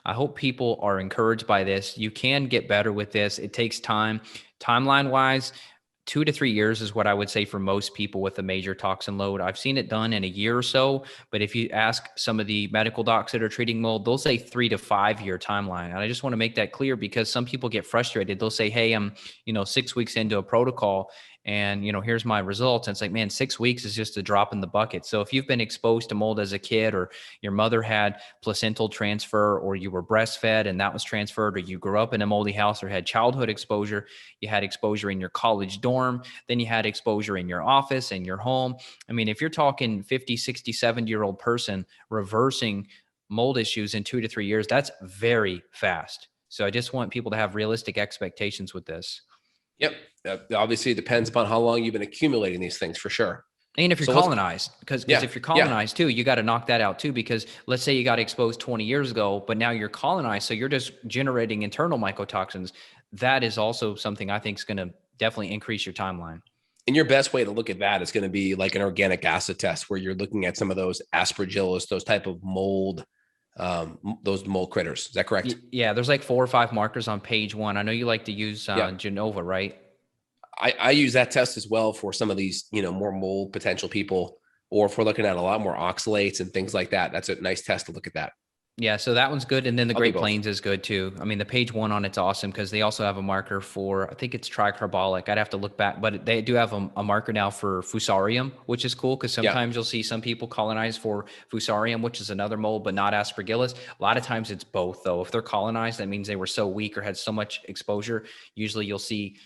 I hope people are encouraged by this. You can get better with this. It takes time. Timeline wise, 2 to 3 years is what I would say for most people with a major toxin load. I've seen it done in a year or so, but if you ask some of the medical docs that are treating mold, they'll say 3 to 5 year timeline. And I just want to make that clear because some people get frustrated. They'll say, hey, I'm, 6 weeks into a protocol and, here's my results. And it's like, man, 6 weeks is just a drop in the bucket. So if you've been exposed to mold as a kid, or your mother had placental transfer, or you were breastfed and that was transferred, or you grew up in a moldy house or had childhood exposure, you had exposure in your college dorm, then you had exposure in your office and your home. I mean, if you're talking 50, 60, 70-year-old person reversing mold issues in 2 to 3 years, that's very fast. So I just want people to have realistic expectations with this. Yep. Obviously, it depends upon how long you've been accumulating these things for sure. And if you're So let's, colonized, because yeah, if you're yeah, colonized too, you got to knock that out too. Because let's say you got exposed 20 years ago, but now you're colonized, so you're just generating internal mycotoxins. That is also something I think is going to definitely increase your timeline. and your best way to look at that is going to be like an organic acid test where you're looking at some of those aspergillus, those type of mold, those mold critters. Is that correct? Yeah, there's like 4 or 5 markers on page one. I know you like to use Yeah. Genova, right? I use that test as well for some of these, more mold potential people, or if we're looking at a lot more oxalates and things like that, that's a nice test to look at that. Yeah, so that one's good. And then the I'll do Great both. Plains is good too. I mean, the page one on it's awesome because they also have a marker for, I think it's tricarbolic. I'd have to look back, but they do have a marker now for fusarium, which is cool because Yeah. sometimes you'll see some people colonized for fusarium, which is another mold, but not aspergillus. A lot of times it's both, though. If they're colonized, that means they were so weak or had so much exposure. Usually you'll see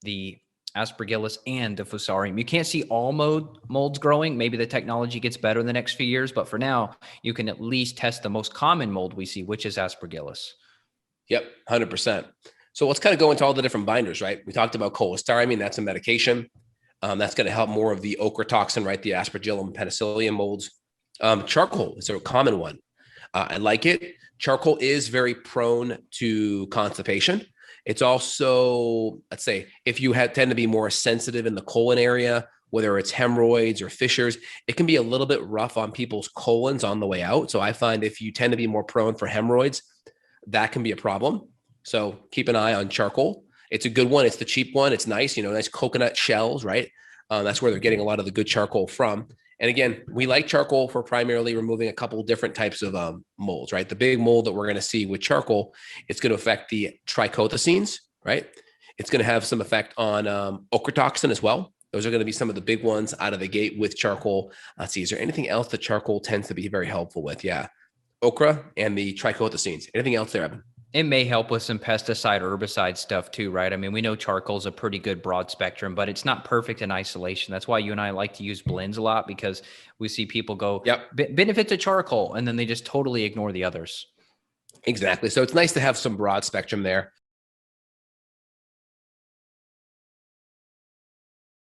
the aspergillus and the fusarium. You can't see all molds growing. Maybe the technology gets better in the next few years, but for now, you can at least test the most common mold we see, which is aspergillus. Yep. 100%. So let's kind of go into all the different binders, right? We talked about cholestyramine. That's a medication. That's going to help more of the ochratoxin, right? The aspergillum penicillium molds. Charcoal is a common one. I like it. Charcoal is very prone to constipation. It's also, let's say, if you tend to be more sensitive in the colon area, whether it's hemorrhoids or fissures, it can be a little bit rough on people's colons on the way out. So I find if you tend to be more prone for hemorrhoids, that can be a problem. So keep an eye on charcoal. It's a good one. It's the cheap one. It's nice, nice coconut shells, right? That's where they're getting a lot of the good charcoal from. And again, we like charcoal for primarily removing a couple of different types of molds, right? The big mold that we're going to see with charcoal, it's going to affect the trichothecenes, right? It's going to have some effect on ochratoxin as well. Those are going to be some of the big ones out of the gate with charcoal. Let's see, is there anything else that charcoal tends to be very helpful with? Yeah. Ochra and the trichothecenes. Anything else there, Evan? It may help with some pesticide, herbicide stuff too, right? I mean, we know charcoal is a pretty good broad spectrum, but it's not perfect in isolation. That's why you and I like to use blends a lot, because we see people go, Yep. Benefits of charcoal, and then they just totally ignore the others. Exactly. So it's nice to have some broad spectrum there.